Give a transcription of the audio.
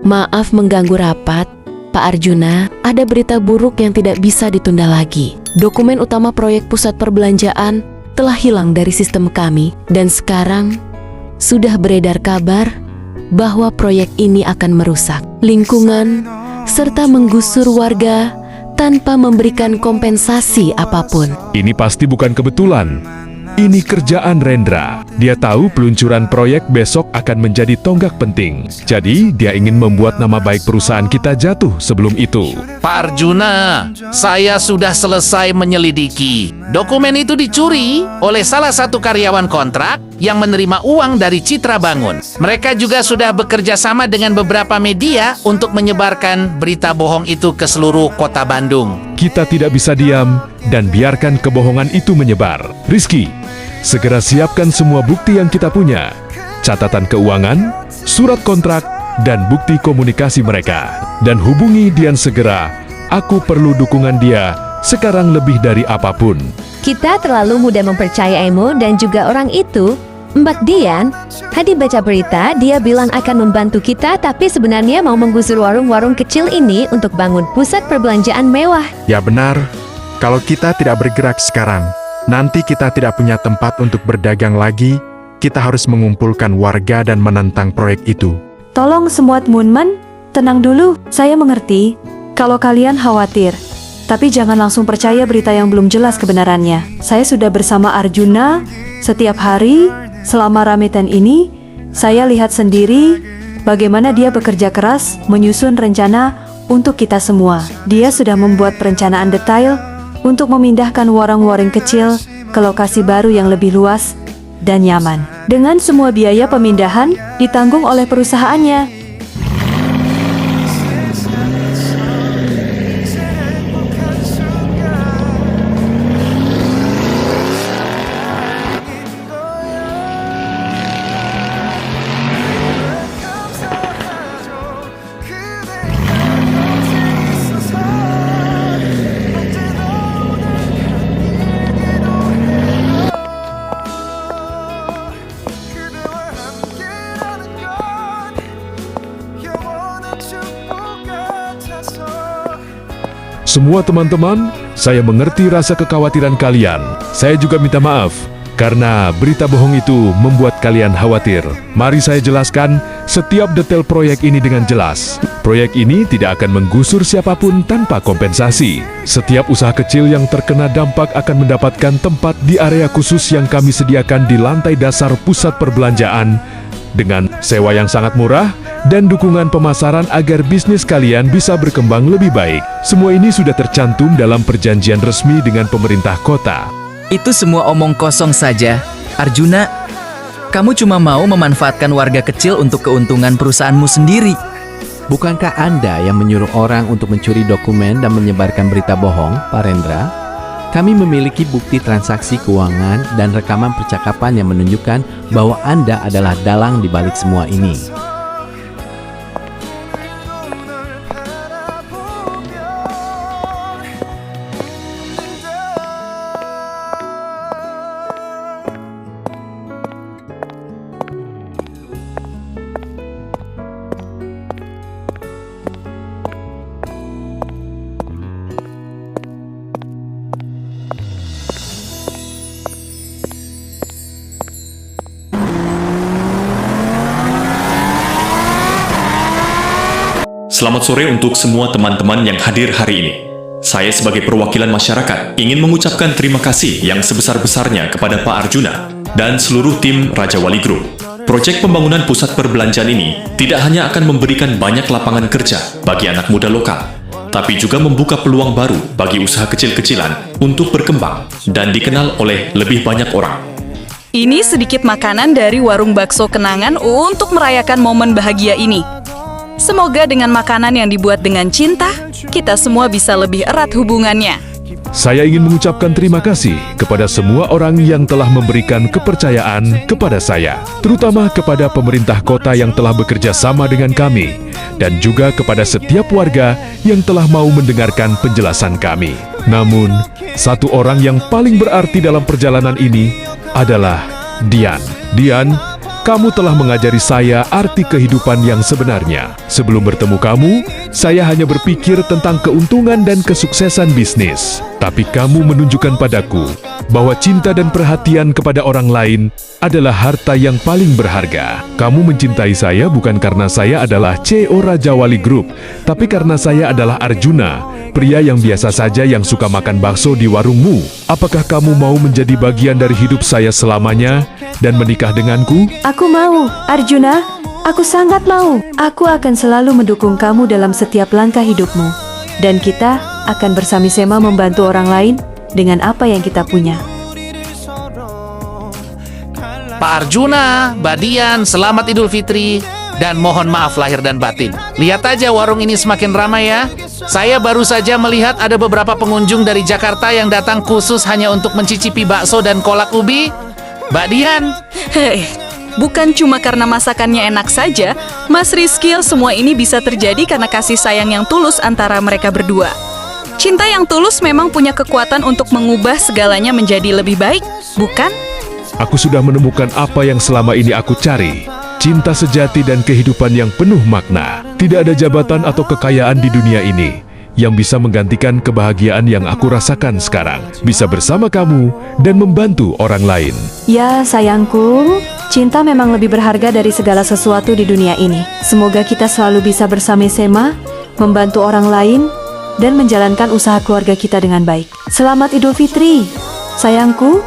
Maaf mengganggu rapat, Pak Arjuna. Ada berita buruk yang tidak bisa ditunda lagi. Dokumen utama proyek pusat perbelanjaan telah hilang dari sistem kami, dan sekarang sudah beredar kabar bahwa proyek ini akan merusak lingkungan serta menggusur warga tanpa memberikan kompensasi apapun. Ini pasti bukan kebetulan. Ini kerjaan Rendra. Dia tahu peluncuran proyek besok akan menjadi tonggak penting. Jadi, dia ingin membuat nama baik perusahaan kita jatuh sebelum itu. Pak Arjuna, saya sudah selesai menyelidiki. Dokumen itu dicuri oleh salah satu karyawan kontrak yang menerima uang dari Citra Bangun. Mereka juga sudah bekerja sama dengan beberapa media untuk menyebarkan berita bohong itu ke seluruh kota Bandung. Kita tidak bisa diam dan biarkan kebohongan itu menyebar. Rizky, segera siapkan semua bukti yang kita punya. Catatan keuangan, surat kontrak, dan bukti komunikasi mereka. Dan hubungi Dian segera. Aku perlu dukungan dia sekarang lebih dari apapun. Kita terlalu mudah mempercayaimu dan juga orang itu. Mbak Dian, tadi baca berita dia bilang akan membantu kita, tapi sebenarnya mau menggusur warung-warung kecil ini untuk bangun pusat perbelanjaan mewah. Ya benar, kalau kita tidak bergerak sekarang, nanti kita tidak punya tempat untuk berdagang lagi. Kita harus mengumpulkan warga dan menentang proyek itu. Tolong semua teman-teman, tenang dulu. Saya mengerti kalau kalian khawatir. Tapi jangan langsung percaya berita yang belum jelas kebenarannya. Saya sudah bersama Arjuna setiap hari selama rametan ini. Saya lihat sendiri bagaimana dia bekerja keras menyusun rencana untuk kita semua. Dia sudah membuat perencanaan detail untuk memindahkan warung-warung kecil ke lokasi baru yang lebih luas dan nyaman. Dengan semua biaya pemindahan ditanggung oleh perusahaannya. Semua teman-teman, saya mengerti rasa kekhawatiran kalian. Saya juga minta maaf, karena berita bohong itu membuat kalian khawatir. Mari saya jelaskan setiap detail proyek ini dengan jelas. Proyek ini tidak akan menggusur siapapun tanpa kompensasi. Setiap usaha kecil yang terkena dampak akan mendapatkan tempat di area khusus yang kami sediakan di lantai dasar pusat perbelanjaan, dengan sewa yang sangat murah dan dukungan pemasaran agar bisnis kalian bisa berkembang lebih baik. Semua ini sudah tercantum dalam perjanjian resmi dengan pemerintah kota. Itu semua omong kosong saja. Arjuna, kamu cuma mau memanfaatkan warga kecil untuk keuntungan perusahaanmu sendiri. Bukankah Anda yang menyuruh orang untuk mencuri dokumen dan menyebarkan berita bohong, Pak Rendra? Kami memiliki bukti transaksi keuangan dan rekaman percakapan yang menunjukkan bahwa Anda adalah dalang di balik semua ini. Selamat sore untuk semua teman-teman yang hadir hari ini. Saya sebagai perwakilan masyarakat ingin mengucapkan terima kasih yang sebesar-besarnya kepada Pak Arjuna dan seluruh tim Raja Wali Group. Proyek pembangunan pusat perbelanjaan ini tidak hanya akan memberikan banyak lapangan kerja bagi anak muda lokal, tapi juga membuka peluang baru bagi usaha kecil-kecilan untuk berkembang dan dikenal oleh lebih banyak orang. Ini sedikit makanan dari warung bakso kenangan untuk merayakan momen bahagia ini. Semoga dengan makanan yang dibuat dengan cinta, kita semua bisa lebih erat hubungannya. Saya ingin mengucapkan terima kasih kepada semua orang yang telah memberikan kepercayaan kepada saya, terutama kepada pemerintah kota yang telah bekerja sama dengan kami, dan juga kepada setiap warga yang telah mau mendengarkan penjelasan kami. Namun, satu orang yang paling berarti dalam perjalanan ini adalah Dian. Dian, Kamu telah mengajari saya arti kehidupan yang sebenarnya. Sebelum bertemu kamu, saya hanya berpikir tentang keuntungan dan kesuksesan bisnis. Tapi kamu menunjukkan padaku bahwa cinta dan perhatian kepada orang lain adalah harta yang paling berharga. Kamu mencintai saya bukan karena saya adalah CEO Raja Wali Group, tapi karena saya adalah Arjuna, pria yang biasa saja yang suka makan bakso di warungmu. Apakah kamu mau menjadi bagian dari hidup saya selamanya dan menikah denganku? Aku mau, Arjuna. Aku sangat mau. Aku akan selalu mendukung kamu dalam setiap langkah hidupmu. Dan kita akan bersama-sama membantu orang lain dengan apa yang kita punya. Pak Arjuna, Badian, selamat Idul Fitri, dan mohon maaf lahir dan batin. Lihat aja warung ini semakin ramai ya. Saya baru saja melihat ada beberapa pengunjung dari Jakarta yang datang khusus hanya untuk mencicipi bakso dan kolak ubi. Badian, Hei, bukan cuma karena masakannya enak saja, Mas Rizky, semua ini bisa terjadi karena kasih sayang yang tulus antara mereka berdua. Cinta yang tulus memang punya kekuatan untuk mengubah segalanya menjadi lebih baik, bukan? Aku sudah menemukan apa yang selama ini aku cari. Cinta sejati dan kehidupan yang penuh makna. Tidak ada jabatan atau kekayaan di dunia ini yang bisa menggantikan kebahagiaan yang aku rasakan sekarang. Bisa bersama kamu dan membantu orang lain. Ya, sayangku, cinta memang lebih berharga dari segala sesuatu di dunia ini. Semoga kita selalu bisa bersama-sama, membantu orang lain, dan menjalankan usaha keluarga kita dengan baik. Selamat Idul Fitri, sayangku.